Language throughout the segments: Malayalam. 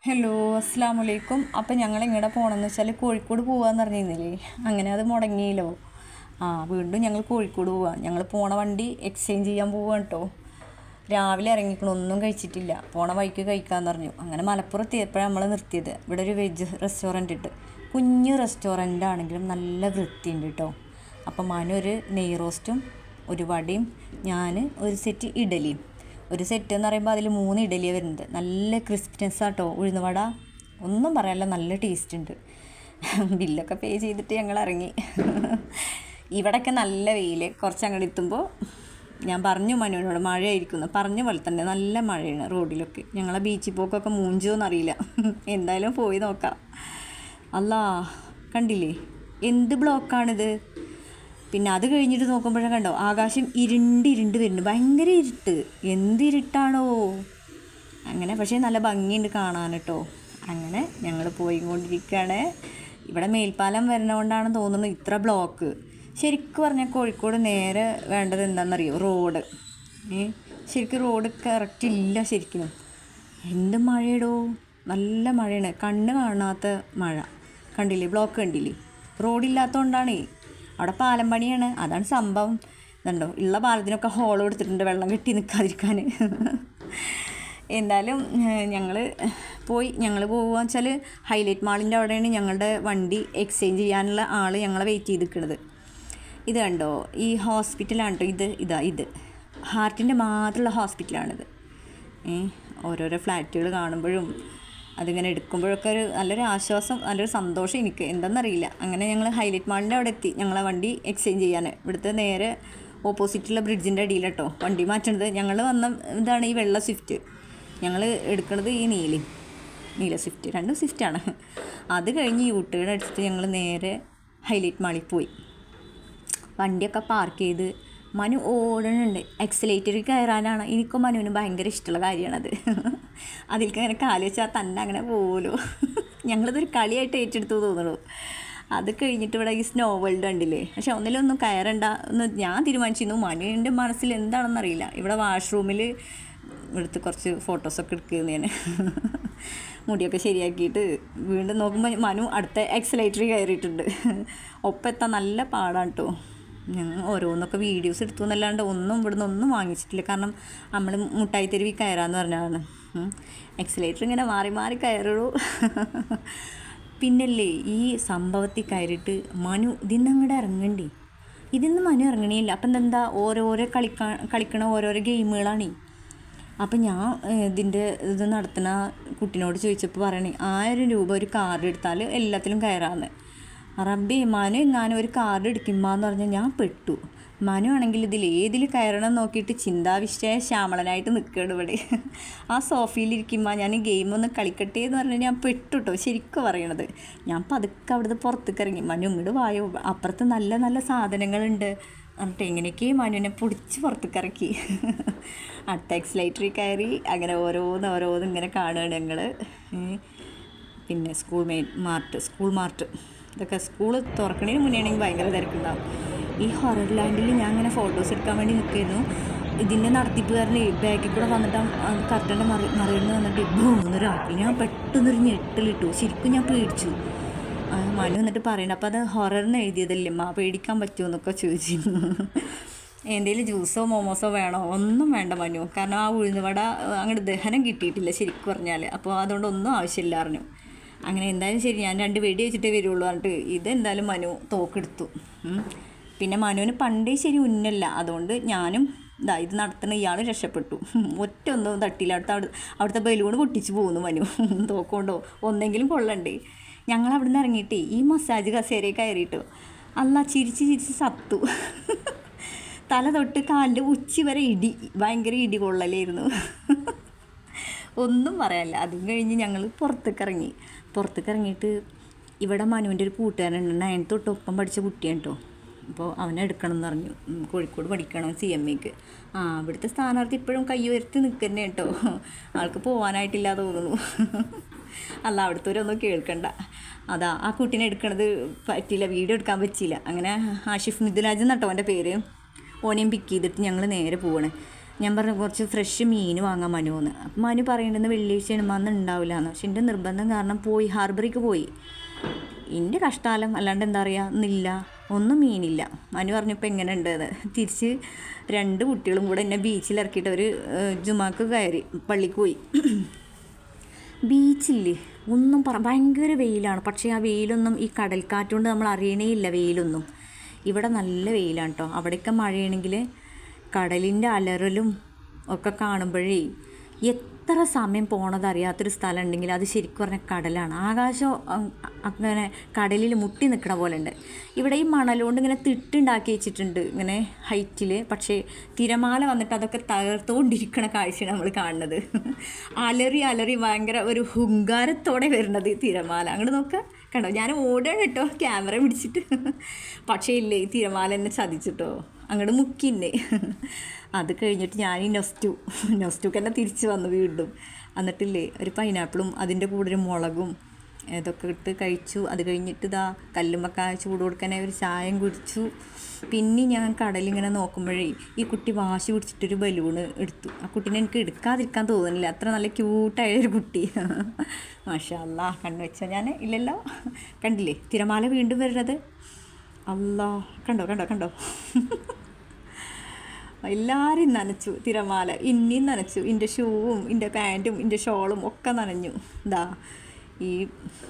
ഹലോ, അസ്സാം വലൈക്കും. അപ്പം ഞങ്ങൾ എങ്ങോട്ട് പോകണമെന്ന് വെച്ചാൽ കോഴിക്കോട് പോകാമെന്ന് പറഞ്ഞിരുന്നില്ലേ, അങ്ങനെ അത് മുടങ്ങിയല്ലോ. വീണ്ടും ഞങ്ങൾ കോഴിക്കോട് പോവാം. ഞങ്ങൾ പോണ വണ്ടി എക്സ്ചേഞ്ച് ചെയ്യാൻ പോവുകയാണ് കേട്ടോ. രാവിലെ ഇറങ്ങിക്കണം, ഒന്നും കഴിച്ചിട്ടില്ല. പോണ വഴിക്ക് കഴിക്കാമെന്ന് പറഞ്ഞു. അങ്ങനെ മലപ്പുറത്ത് എത്തിയപ്പോഴാണ് നമ്മൾ നിർത്തിയത്. ഇവിടെ ഒരു വെജ് റെസ്റ്റോറൻറ്റ് ഉണ്ട്. കുഞ്ഞു റെസ്റ്റോറൻ്റ് ആണെങ്കിലും നല്ല വൃത്തിയുണ്ട് കേട്ടോ. അപ്പം മനു ഒരു നെയ് റോസ്റ്റും ഒരു വടയും, ഞാൻ ഒരു സെറ്റ് ഇഡലിയും. ഒരു സെറ്റ് എന്ന് പറയുമ്പോൾ അതിൽ 3 ഇഡലിയാണ് വരുന്നത്. നല്ല ക്രിസ്പിനെസ് ആട്ടോ. ഉഴുന്നുവട ഒന്നും പറയാനില്ല, നല്ല ടേസ്റ്റ് ഉണ്ട്. ബില്ലൊക്കെ പേ ചെയ്തിട്ട് ഞങ്ങൾ ഇറങ്ങി. ഇവിടെയൊക്കെ നല്ല വെയിൽ. കുറച്ച് അങ്ങോട്ട് എത്തുമ്പോൾ ഞാൻ പറഞ്ഞു മനുവിനോട് മഴയായിരിക്കുന്നു. പറഞ്ഞ പോലെ തന്നെ നല്ല മഴയാണ് റോഡിലൊക്കെ. ഞങ്ങളെ ബീച്ചിൽ പോക്കൊക്കെ മൂഞ്ചോന്നറിയില്ല. എന്തായാലും പോയി നോക്കാം. അല്ലാ, കണ്ടില്ലേ എന്ത് ബ്ലോക്കാണിത്. പിന്നെ അത് കഴിഞ്ഞിട്ട് നോക്കുമ്പോഴേ കണ്ടോ, ആകാശം ഇരുണ്ട് വരുന്നു. ഭയങ്കര ഇരുട്ട്, എന്ത് ഇരുട്ടാണോ അങ്ങനെ. പക്ഷേ നല്ല ഭംഗിയുണ്ട് കാണാൻ കേട്ടോ. അങ്ങനെ ഞങ്ങൾ പോയിക്കൊണ്ടിരിക്കുകയാണ്. ഇവിടെ മേൽപ്പാലം വരുന്നതുകൊണ്ടാണെന്ന് തോന്നുന്നു ഇത്ര ബ്ലോക്ക്. ശരിക്കും പറഞ്ഞാൽ കോഴിക്കോട് നേരെ വേണ്ടത് എന്താണെന്നറിയോ, റോഡ്. ശരിക്കും റോഡ് കറക്റ്റ് ഇല്ല ശരിക്കും. എന്ത് മഴയിടോ, നല്ല മഴയാണ്. കണ്ണ് കാണാത്ത മഴ. കണ്ടില്ലേ, ബ്ലോക്ക് കണ്ടില്ലേ. റോഡില്ലാത്തതുകൊണ്ടാണേ. അവിടെ പാലം പണിയാണ്, അതാണ് സംഭവം. ഇതുണ്ടോ, ഉള്ള പാലത്തിനൊക്കെ ഹോൾ കൊടുത്തിട്ടുണ്ട് വെള്ളം കെട്ടി നിൽക്കാതിരിക്കാൻ. എന്തായാലും ഞങ്ങൾ പോകുക വെച്ചാൽ ഹൈലൈറ്റ് മാളിൻ്റെ അവിടെയാണ് ഞങ്ങളുടെ വണ്ടി എക്സ്ചേഞ്ച് ചെയ്യാനുള്ള ആൾ ഞങ്ങളെ വെയിറ്റ് ചെയ്ത് നിൽക്കുന്നത്. ഇത് കണ്ടോ, ഈ ഹോസ്പിറ്റലാണ് കേട്ടോ. ഇത് ഹാർട്ടിൻ്റെ മാത്രമുള്ള ഹോസ്പിറ്റലാണിത്. ഓരോരോ ഫ്ലാറ്റുകൾ കാണുമ്പോഴും അതിങ്ങനെ എടുക്കുമ്പോഴൊക്കെ നല്ലൊരു ആശ്വാസം, നല്ലൊരു സന്തോഷം എനിക്ക്, എന്താണെന്നറിയില്ല. അങ്ങനെ ഞങ്ങൾ ഹൈലൈറ്റ് മാളിൻ്റെ അവിടെ എത്തി ഞങ്ങളെ വണ്ടി എക്സ്ചേഞ്ച് ചെയ്യാൻ. ഇവിടുത്തെ നേരെ ഓപ്പോസിറ്റുള്ള ബ്രിഡ്ജിൻ്റെ അടിയിൽ കേട്ടോ വണ്ടി മാറ്റുന്നത്. ഞങ്ങൾ വന്ന ഇതാണ് ഈ വെള്ള സ്വിഫ്റ്റ്. ഞങ്ങൾ എടുക്കുന്നത് ഈ നീല സ്വിഫ്റ്റ്, 2 സ്വിഫ്റ്റാണ്. അത് കഴിഞ്ഞ് യൂട്ടേൺ അടിച്ചിട്ട് ഞങ്ങൾ നേരെ ഹൈലൈറ്റ് മാളിൽ പോയി. വണ്ടിയൊക്കെ പാർക്ക് ചെയ്ത് മനു ഓടണുണ്ട്. എക്സലേറ്ററിൽ കയറാനാണ് എനിക്കും മനുവിന് ഭയങ്കര ഇഷ്ടമുള്ള കാര്യമാണത്. അതിലേക്ക് അങ്ങനെ കാല് വെച്ചാൽ തന്നെ അങ്ങനെ പോകുമല്ലോ. ഞങ്ങളിതൊരു കളിയായിട്ട് ഏറ്റെടുത്തു തോന്നുള്ളൂ. അത് കഴിഞ്ഞിട്ട് ഇവിടെ ഈ സ്നോ വേൾഡ് കണ്ടില്ലേ. പക്ഷെ ഒന്നിലൊന്നും കയറണ്ട എന്ന് ഞാൻ തീരുമാനിച്ചിരുന്നു. മനുവിൻ്റെ മനസ്സിൽ എന്താണെന്നറിയില്ല. ഇവിടെ വാഷ്റൂമിൽ എടുത്ത് കുറച്ച് ഫോട്ടോസൊക്കെ എടുക്കുന്നതിന് മുടിയൊക്കെ ശരിയാക്കിയിട്ട് വീണ്ടും നോക്കുമ്പോൾ മനു അടുത്ത എക്സലേറ്ററിൽ കയറിയിട്ടുണ്ട്. ഒപ്പം എത്താൻ നല്ല പാടാണ് കേട്ടോ. ഞങ്ങൾ ഓരോന്നൊക്കെ വീഡിയോസ് എടുത്തു എന്നല്ലാണ്ട് ഒന്നും ഇവിടുന്ന് ഒന്നും വാങ്ങിച്ചിട്ടില്ല. കാരണം നമ്മൾ മുട്ടായി തെരുവിൽ കയറാമെന്ന് പറഞ്ഞതാണ്. എക്സലേറ്റർ ഇങ്ങനെ മാറി മാറി കയറുള്ളൂ. പിന്നല്ലേ ഈ സംഭവത്തിൽ കയറിയിട്ട് മനു ഇതിന്ന് അങ്ങോട്ട് ഇറങ്ങണ്ടേ. ഇതിന്ന് മനു ഇറങ്ങണില്ല. അപ്പം എന്താ ഓരോരോ കളിക്കണ ഓരോരോ ഗെയിമുകളാണ്. അപ്പം ഞാൻ ഇത് നടത്തുന്ന കുട്ടീനോട് ചോദിച്ചപ്പോൾ പറയണേ 1000 രൂപ ഒരു കാർഡ് എടുത്താൽ എല്ലാത്തിലും കയറാമെന്ന്. റബ്ബി, മനു എങ്ങാനും ഒരു കാർഡ് എടുക്കുമ്പോന്ന് പറഞ്ഞാൽ ഞാൻ പെട്ടു. മനു ആണെങ്കിൽ ഏതിൽ കയറണം നോക്കിയിട്ട് ചിന്താവിഷ്ടയ ശ്യാമളനായിട്ട് നിൽക്കുകയാണ് ഇവിടെ. ആ സോഫയിലിരിക്കുമ്പോൾ ഞാൻ ഈ ഗെയിമൊന്ന് കളിക്കട്ടെ എന്ന് പറഞ്ഞാൽ ഞാൻ പെട്ടു കേട്ടോ, ശരിക്കും പറയണത്. ഞാൻ പതുക്കെ അവിടുന്ന് പുറത്തേക്ക് ഇറങ്ങി. മനു ഇങ്ങോട്ട് വായോ, അപ്പുറത്ത് നല്ല നല്ല സാധനങ്ങളുണ്ട് എന്നിട്ട് എങ്ങനെയൊക്കെ മനുവിനെ പിടിച്ച് പുറത്തേക്ക് ഇറക്കി. അടുത്ത എക്സലേറ്ററിൽ കയറി. അങ്ങനെ ഓരോന്ന് ഇങ്ങനെ കാണുകയാണ് ഞങ്ങൾ. പിന്നെ സ്കൂൾ മാർട്ട് ഇതൊക്കെ സ്കൂൾ തുറക്കണതിന് മുന്നേ ആണെങ്കിൽ ഭയങ്കര തിരക്കുണ്ടാവും. ഈ ഹൊറർ ലാൻഡിൽ ഞാൻ അങ്ങനെ ഫോട്ടോസ് എടുക്കാൻ വേണ്ടി നിൽക്കുന്നു. ഇതിൻ്റെ നടത്തിപ്പുകാരന് ബാക്കിൽ കൂടെ വന്നിട്ട് കർട്ടൻ്റെ മറിയുന്ന വന്നിട്ട് ബോന്നൊരാക്കി. ഞാൻ പെട്ടെന്നൊരു ഞെട്ടലിട്ടു. ശരിക്കും ഞാൻ പേടിച്ചു. മനു എന്നിട്ട് പറയണം, അപ്പോൾ അത് ഹൊററിന് എഴുതിയതല്ലേ പേടിക്കാൻ പറ്റുമോ എന്നൊക്കെ ചോദിച്ചിരുന്നു. എന്തെങ്കിലും ജ്യൂസോ മോമോസോ വേണോ? ഒന്നും വേണ്ട മനു, കാരണം ആ ഉഴുന്നുവട അങ്ങോട്ട് ദഹനം കിട്ടിയിട്ടില്ല ശരിക്കും പറഞ്ഞാൽ. അപ്പോൾ അതുകൊണ്ട് ഒന്നും ആവശ്യമില്ല അറിഞ്ഞു. അങ്ങനെ എന്തായാലും ശരി, ഞാൻ 2 വെടി വെച്ചിട്ടേ വരുള്ളൂ പറഞ്ഞിട്ട് ഇതെന്തായാലും മനു തോക്കെടുത്തു. പിന്നെ മനുവിന് പണ്ടേ ശരി ഉന്നല്ല, അതുകൊണ്ട് ഞാനും ഇത് നടത്തുന്ന ഇയാൾ രക്ഷപ്പെട്ടു. ഒന്നും തട്ടിയില്ല. അവിടുത്തെ ബലൂൺ പൊട്ടിച്ച് പോകുന്നു മനു. തോക്കൊണ്ടോ ഒന്നെങ്കിലും കൊള്ളണ്ടേ. ഞങ്ങൾ അവിടെ നിന്ന് ഇറങ്ങിയിട്ടേ ഈ മസാജ് കസേരയിൽ കയറിയിട്ടു. അല്ല, ചിരിച്ച് സത്തു. തല തൊട്ട് കാലിൻ്റെ ഉച്ചി വരെ ഭയങ്കര ഇടി കൊള്ളലായിരുന്നു. ഒന്നും പറയാനില്ല. അതും കഴിഞ്ഞ് ഞങ്ങൾ പുറത്തേക്ക് ഇറങ്ങിയിട്ട് ഇവിടെ മനുവിൻ്റെ ഒരു കൂട്ടുകാരനുണ്ട്, 9th തൊട്ട് ഒപ്പം പഠിച്ച കുട്ടിയാണ് കേട്ടോ. അപ്പോൾ അവനെ എടുക്കണം എന്ന് പറഞ്ഞു. കോഴിക്കോട് പഠിക്കണം CMAക്ക്. ഇവിടുത്തെ സ്ഥാനാർത്ഥി ഇപ്പോഴും കൈ ഉയർത്തി നിൽക്കുന്നേ കേട്ടോ. ആൾക്ക് പോകാനായിട്ടില്ല തോന്നുന്നു. അല്ല, അവിടുത്തെ കേൾക്കണ്ട. ആ കുട്ടീനെ എടുക്കണത് പറ്റിയില്ല, വീഡിയോ എടുക്കാൻ പറ്റിയില്ല. അങ്ങനെ ആഷിഫ് മിഥുലാജ് എന്നട്ടോ അവൻ്റെ പേര്. ഓനെയും പിക്ക് ചെയ്തിട്ട് ഞങ്ങൾ നേരെ പോവാണ്. ഞാൻ പറഞ്ഞു കുറച്ച് ഫ്രഷ് മീൻ വാങ്ങാൻ മനുവെന്ന്. അപ്പം മനു പറയുന്നുണ്ടെന്ന് വെള്ളിയാഴ്ചയാണ് അന്ന് ഉണ്ടാവില്ല എന്ന്. പക്ഷെ എൻ്റെ നിർബന്ധം കാരണം പോയി, ഹാർബറിക്ക് പോയി. എൻ്റെ കഷ്ടാലം അല്ലാണ്ട് എന്താ പറയുക, ഇന്നില്ല, ഒന്നും മീനില്ല. മനു പറഞ്ഞപ്പോൾ എങ്ങനെ ഉണ്ടെന്ന്. തിരിച്ച് 2 കുട്ടികളും കൂടെ എന്നെ ബീച്ചിൽ ഇറക്കിയിട്ട് അവർ ജുമാക്ക് കയറി പള്ളിക്ക് പോയി. ബീച്ചില്ലേ ഒന്നും ഭയങ്കര വെയിലാണ്. പക്ഷേ ആ വെയിലൊന്നും ഈ കടൽക്കാറ്റുകൊണ്ട് നമ്മൾ അറിയണേ ഇല്ല വെയിലൊന്നും. ഇവിടെ നല്ല വെയിലാണ് കേട്ടോ. അവിടെയൊക്കെ മഴയാണെങ്കിൽ കടലിൻ്റെ അലറലും ഒക്കെ കാണുമ്പോഴേ എത്ര സമയം പോണത് അറിയാത്തൊരു സ്ഥലം ഉണ്ടെങ്കിൽ അത് ശരിക്കും പറഞ്ഞാൽ കടലാണ്. ആകാശം അങ്ങനെ കടലിൽ മുട്ടി നിൽക്കണ പോലെ ഉണ്ട്. ഇവിടെ ഈ മണലുകൊണ്ട് ഇങ്ങനെ തിട്ടുണ്ടാക്കി വെച്ചിട്ടുണ്ട് ഇങ്ങനെ ഹൈറ്റിൽ. പക്ഷേ തിരമാല വന്നിട്ട് അതൊക്കെ തകർത്തുകൊണ്ടിരിക്കണ കാഴ്ചയാണ് നമ്മൾ കാണുന്നത്. അലറി ഭയങ്കര ഒരു ഹുങ്കാരത്തോടെ വരുന്നത് ഈ തിരമാല. അങ്ങോട്ട് നോക്കുക, കണ്ടോ, ഞാൻ ഓടുകയാണ് കേട്ടോ ക്യാമറ പിടിച്ചിട്ട്. പക്ഷേ ഇല്ലേ, ഈ തിരമാല എന്നെ ചതിച്ചിട്ടോ, അങ്ങോട്ട് മുക്കിന്നെ. അത് കഴിഞ്ഞിട്ട് ഞാൻ ഈ നൊസ്റ്റുക്ക് തന്നെ തിരിച്ച് വന്നു വീണ്ടും. എന്നിട്ടില്ലേ ഒരു പൈനാപ്പിളും അതിൻ്റെ കൂടെ ഒരു മുളകും ഇതൊക്കെ ഇട്ട് കഴിച്ചു. അത് കഴിഞ്ഞിട്ട് ഇതാ കല്ലുമ്മക്കായ ചൂട് കൊടുക്കാനായി ഒരു ചായം കുടിച്ചു. പിന്നെ ഞാൻ കടലിങ്ങനെ നോക്കുമ്പോഴേ ഈ കുട്ടി വാശി പിടിച്ചിട്ടൊരു ബലൂണ് എടുത്തു. ആ കുട്ടീനെ എനിക്ക് എടുക്കാതിരിക്കാൻ തോന്നുന്നില്ല, അത്ര നല്ല ക്യൂട്ടായൊരു കുട്ടി. മാഷാ അല്ലാ, കണ്ണു വെച്ചാൽ ഞാൻ ഇല്ലല്ലോ. കണ്ടില്ലേ തിരമാല വീണ്ടും വരുന്നത്? അല്ലാ, കണ്ടോ എല്ലാവരും നനച്ചു തിരമാല. ഇനിയും നനച്ചു. എൻ്റെ ഷൂവും എൻ്റെ പാൻറ്റും എൻ്റെ ഷോളും ഒക്കെ നനഞ്ഞു. ഇതാ ഈ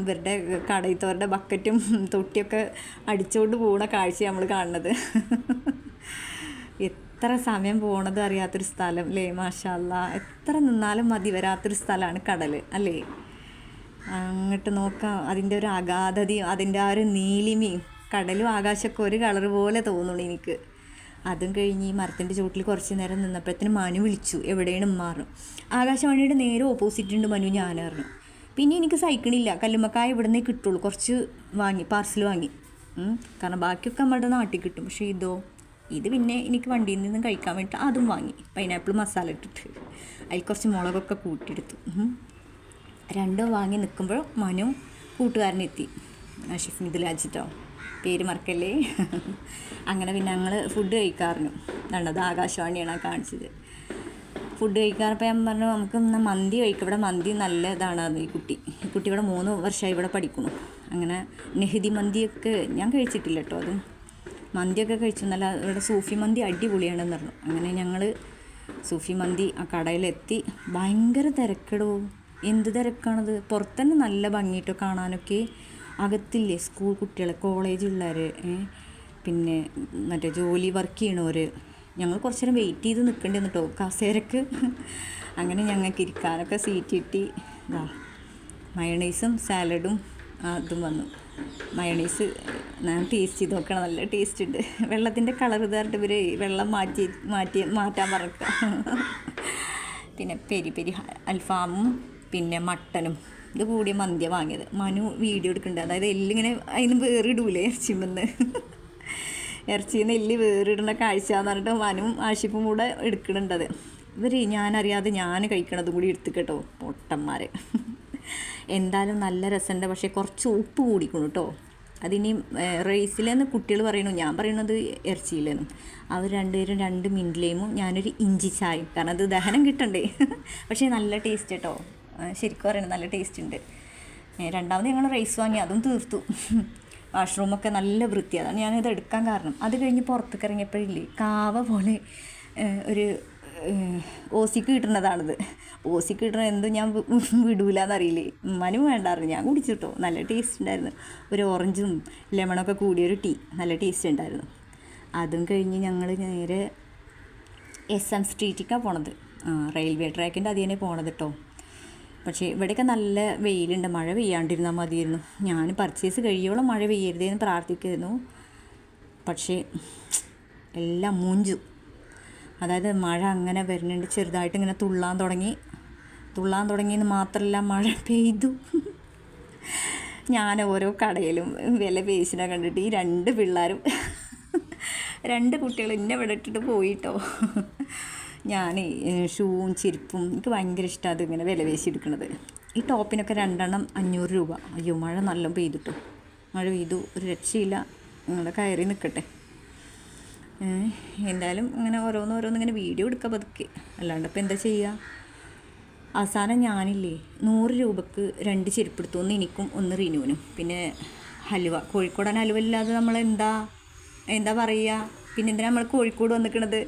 ഇവരുടെ കടയിത്തവരുടെ ബക്കറ്റും തൊട്ടിയൊക്കെ അടിച്ചുകൊണ്ട് പോകുന്ന കാഴ്ച നമ്മൾ കാണുന്നത്. എത്ര സമയം പോണത് അറിയാത്തൊരു സ്ഥലം അല്ലേ? മാഷാ അല്ലാ, എത്ര നിന്നാലും മതി വരാത്തൊരു സ്ഥലമാണ് കടൽ അല്ലേ? അങ്ങോട്ട് നോക്കാം, അതിൻ്റെ ഒരു അഗാധതയും അതിൻ്റെ ആ ഒരു നീലിമയും കടലും ആകാശമൊക്കെ ഒരു കളർ പോലെ തോന്നുന്നു എനിക്ക്. അതും കഴിഞ്ഞ് ഈ മരത്തിൻ്റെ ചുവട്ടിൽ കുറച്ച് നേരം നിന്നപ്പോഴത്തേന് മനു വിളിച്ചു, എവിടെയാണ് മാറും. ആകാശവാണിയുടെ നേരെ ഓപ്പോസിറ്റ് ഉണ്ട് മനു, ഞാനറിഞ്ഞു. പിന്നെ എനിക്ക് സഹിക്കണില്ല, കല്ലുമ്മക്കായ ഇവിടെ നിന്നേ കിട്ടുള്ളൂ. കുറച്ച് പാർസൽ വാങ്ങി. കാരണം ബാക്കിയൊക്കെ നമ്മുടെ നാട്ടിൽ കിട്ടും. പക്ഷേ ഇത് പിന്നെ എനിക്ക് വണ്ടിയിൽ നിന്ന് കഴിക്കാൻ വേണ്ടിയിട്ട് അതും വാങ്ങി. പൈനാപ്പിൾ മസാല ഇട്ടിട്ട് അതിൽ കുറച്ച് മുളകൊക്കെ കൂട്ടിയെടുത്തു. 2 വാങ്ങി നിൽക്കുമ്പോൾ മനു കൂട്ടുകാരനെത്തി, ആഷിഫ് മിഥിലാജിട്ടോ, പേര് മറക്കല്ലേ. അങ്ങനെ പിന്നെ ഞങ്ങൾ ഫുഡ് കഴിക്കാറുണ്ട്. അത് ആകാശവാണിയാണ് കാണിച്ചത്. ഫുഡ് കഴിക്കാറപ്പോൾ ഞാൻ പറഞ്ഞു നമുക്ക് മന്തി കഴിക്കാം, ഇവിടെ മന്തി നല്ല ഇതാണ്. ഈ കുട്ടി ഇവിടെ 3 വർഷമായി ഇവിടെ പഠിക്കുന്നു. അങ്ങനെ നെഹദി മന്തിയൊക്കെ ഞാൻ കഴിച്ചിട്ടില്ല കേട്ടോ. അതും മന്തിയൊക്കെ കഴിച്ചു. നല്ല ഇവിടെ സൂഫി മന്തി അടിപൊളിയാണെന്ന് പറഞ്ഞു. അങ്ങനെ ഞങ്ങൾ സൂഫി മന്തി ആ കടയിലെത്തി. ഭയങ്കര തിരക്കെടോ, എന്ത് തിരക്കാണത്. പുറത്തന്നെ നല്ല ഭംഗിയിട്ടോ കാണാനൊക്കെ. അകത്തില്ലേ സ്കൂൾ കുട്ടികൾ, കോളേജുള്ളവർ, പിന്നെ മറ്റേ ജോലി വർക്ക് ചെയ്യണവർ. ഞങ്ങൾ കുറച്ച് നേരം വെയിറ്റ് ചെയ്ത് നിൽക്കേണ്ടി വന്നു കേട്ടോ കസേരക്ക്. അങ്ങനെ ഞങ്ങൾക്ക് ഇരിക്കാനൊക്കെ സീറ്റ് കിട്ടി. മയണൈസും സാലഡും അതും വന്നു. മയണൈസ് ഞാൻ ടേസ്റ്റ് ചെയ്ത് നോക്കണം, നല്ല ടേസ്റ്റ് ഉണ്ട്. വെള്ളത്തിൻ്റെ കളർ ഇതായിട്ട് ഇവർ വെള്ളം മാറ്റാൻ പറക്കുക. പിന്നെ പെരി അൽഫാമും പിന്നെ മട്ടനും ഇത് കൂടിയ മന്തിയാണ് വാങ്ങിയത്. മനു വീഡിയോ എടുക്കുന്നുണ്ട്. അതായത് എല്ലിങ്ങനെ അതിന് വേറിടൂലേ ഇറച്ചിമെന്ന്, ഇറച്ചിന്ന് എല്ല് വേറിടുന്ന കാഴ്ച എന്ന് പറഞ്ഞിട്ട് മനുവും ആഷിഫും കൂടെ എടുക്കുന്നുണ്ടത്. ഞാനറിയാതെ ഞാൻ കഴിക്കണത് കൂടി എടുത്തു കേട്ടോ, പൊട്ടന്മാർ. എന്തായാലും നല്ല രസമുണ്ട്. പക്ഷേ കുറച്ച് ഉപ്പ് കൂടിക്കണം കേട്ടോ. അതിനി റൈസിലെന്ന് കുട്ടികൾ പറയണു, ഞാൻ പറയണത് ഇറച്ചിയിലെന്ന്. അവർ 2 പേരും 2 മിനിറ്റിലേയും ഞാനൊരു ഇഞ്ചി ചായയും. കാരണം അത് ദഹനം കിട്ടണ്ടേ. പക്ഷേ നല്ല ടേസ്റ്റ് കേട്ടോ, ശരിക്കും പറയണത് നല്ല ടേസ്റ്റ് ഉണ്ട്. 2ാമത് ഞങ്ങൾ റൈസ് വാങ്ങി, അതും തീർത്തു. വാഷ്റൂമൊക്കെ നല്ല വൃത്തി. അതാണ് ഞാനിത് എടുക്കാൻ കാരണം. അത് കഴിഞ്ഞ് പുറത്തേക്ക് ഇറങ്ങിയപ്പോഴില്ലേ കാവ പോലെ ഒരു ഓസിക്ക് കിട്ടുന്നതാണിത്. ഓസിക്ക് കിട്ടണ എന്തും ഞാൻ വിടൂലെന്നറിയില്ലേ. മനു വേണ്ടായിരുന്നു, ഞാൻ കുടിച്ചിട്ടോ. നല്ല ടേസ്റ്റ് ഉണ്ടായിരുന്നു. ഒരു ഓറഞ്ചും ലെമണൊക്കെ കൂടിയൊരു ടീ, നല്ല ടേസ്റ്റ് ഉണ്ടായിരുന്നു. അതും കഴിഞ്ഞ് ഞങ്ങൾ നേരെ SM സ്ട്രീറ്റിലേക്കാണ് പോണത്. റെയിൽവേ ട്രാക്കിൻ്റെ അതിനെ പോണത് കേട്ടോ. പക്ഷേ ഇവിടെയൊക്കെ നല്ല വെയിലുണ്ട്. മഴ പെയ്യാണ്ടിരുന്നാൽ മതിയായിരുന്നു. ഞാൻ പർച്ചേസ് കഴിയോളം മഴ പെയ്യരുതേന്ന് പ്രാർത്ഥിക്കുന്നു. പക്ഷേ എല്ലാം മൂഞ്ചു. അതായത് മഴ അങ്ങനെ വരുന്നുണ്ട്, ചെറുതായിട്ട് ഇങ്ങനെ തുള്ളാൻ തുടങ്ങിയെന്ന് മാത്രമല്ല മഴ പെയ്തു. ഞാൻ ഓരോ കടയിലും വില പേശിനെ കണ്ടിട്ട് ഈ 2 പിള്ളേരും 2 കുട്ടികൾ എന്നെ ഇവിടെ ഇട്ടിട്ട് പോയിട്ടോ. ഞാൻ ഷൂവും ചെരുപ്പും എനിക്ക് ഭയങ്കര ഇഷ്ടമാണ് അത് ഇങ്ങനെ വില പേശി എടുക്കുന്നത്. ഈ ടോപ്പിനൊക്കെ 2 500 രൂപ. അയ്യോ മഴ നല്ല പെയ്തിട്ടോ, മഴ പെയ്തു, ഒരു രക്ഷയില്ല. നിങ്ങൾ കയറി നിൽക്കട്ടെ. എന്തായാലും ഇങ്ങനെ ഓരോന്നിങ്ങനെ വീഡിയോ എടുക്കുക പതുക്കെ, അല്ലാണ്ട് ഇപ്പം എന്താ ചെയ്യുക. അവസാനം ഞാനില്ലേ 100 രൂപക്ക് 2 ചെരുപ്പ് എടുത്തു, ഒന്ന് എനിക്കും ഒന്ന് റിനുവിനും. പിന്നെ ഹലുവ, കോഴിക്കോടൻ ഹലുവ ഇല്ലാതെ നമ്മൾ എന്താ പറയുക, പിന്നെ എന്തിനാ നമ്മൾ കോഴിക്കോട് വന്നിക്കണത്.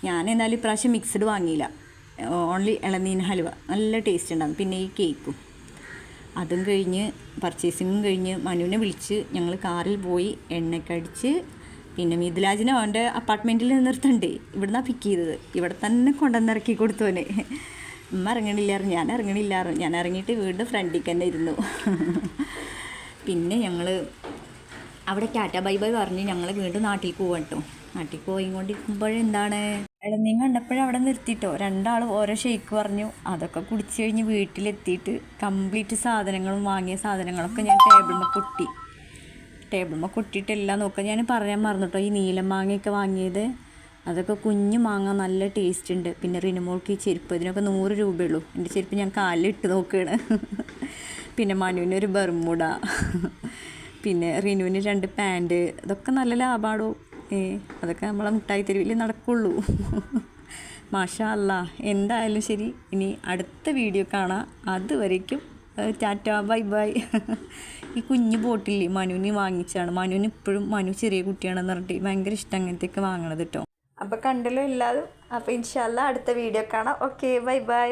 ഞാൻ എന്തായാലും ഇപ്രാവശ്യം മിക്സ്ഡ് വാങ്ങിയില്ല, ഓൺലി ഇളനീൻ ഹലുവ, നല്ല ടേസ്റ്റ് ഉണ്ടാകും. പിന്നെ ഈ കേക്കും. അതും കഴിഞ്ഞ് പർച്ചേസിങ്ങും കഴിഞ്ഞ് മനുവിനെ വിളിച്ച് ഞങ്ങൾ കാറിൽ പോയി എണ്ണക്കടിച്ച്. പിന്നെ മിഥിലാജിനെ അവൻ്റെ അപ്പാർട്ട്മെൻറ്റിൽ നിർത്തണ്ടേ, ഇവിടുന്നാണ് പിക്ക് ചെയ്തത്, ഇവിടെ തന്നെ കൊണ്ടുവന്നിറക്കി കൊടുത്തോനെ. ഉമ്മ ഇറങ്ങണില്ലായിരുന്നു, ഞാൻ ഇറങ്ങിയിട്ട് വീണ്ടും ഫ്രണ്ടിലേക്ക് തന്നെ ഇരുന്നു. പിന്നെ ഞങ്ങൾ അവിടെ ടാറ്റ ബൈ ബൈ പറഞ്ഞ് ഞങ്ങൾ വീണ്ടും നാട്ടിൽ പോവാം കേട്ടോ. നാട്ടിൽ പോയിക്കൊണ്ടിരിക്കുമ്പോഴെന്താണ് ഇളനീൻ കണ്ടപ്പോഴവിടെ നിർത്തിയിട്ടോ. 2 ആൾ ഓരോ ഷെയ്ക്ക് പറഞ്ഞു. അതൊക്കെ കുടിച്ച് കഴിഞ്ഞ് വീട്ടിലെത്തിയിട്ട് കംപ്ലീറ്റ് സാധനങ്ങളും വാങ്ങിയ സാധനങ്ങളൊക്കെ ഞാൻ ടേബിളുമ്മ കൊട്ടിയിട്ടെല്ലാം നോക്കുക. ഞാൻ പറയാൻ മറന്നു കേട്ടോ, ഈ നീലം മാങ്ങയൊക്കെ വാങ്ങിയത്, അതൊക്കെ കുഞ്ഞു മാങ്ങ, നല്ല ടേസ്റ്റ് ഉണ്ട്. പിന്നെ റിനുമോൾക്ക് ഈ ചെരുപ്പ്, ഇതിനൊക്കെ 100 രൂപയുള്ളൂ. എൻ്റെ ചെരുപ്പ് ഞാൻ കാലിലിട്ട് നോക്കുകയാണ്. പിന്നെ മനുവിനൊരു ബർമുട, പിന്നെ റിനുവിന് 2 പാൻറ്റ്, അതൊക്കെ നല്ല ലാഭമാണോ. അതൊക്കെ നമ്മളെ മിഠായി തെരുവിൽ നടക്കുള്ളൂ. മാഷാ അല്ലാ. എന്തായാലും ശരി, ഇനി അടുത്ത വീഡിയോ കാണാം. അതുവരേക്കും ടാറ്റ ബൈ ബൈ. ഈ കുഞ്ഞു ബോട്ടില്ലേ മനുവിന് വാങ്ങിച്ചാണ്. മനു ചെറിയ കുട്ടിയാണെന്ന് പറഞ്ഞിട്ട് ഭയങ്കര ഇഷ്ടം അങ്ങനത്തെയൊക്കെ വാങ്ങണത് കേട്ടോ. അപ്പോൾ കണ്ടല്ലോ എല്ലാവരും. അപ്പോൾ ഇൻഷാ അല്ലാ അടുത്ത വീഡിയോ കാണാം. Okay, bye bye.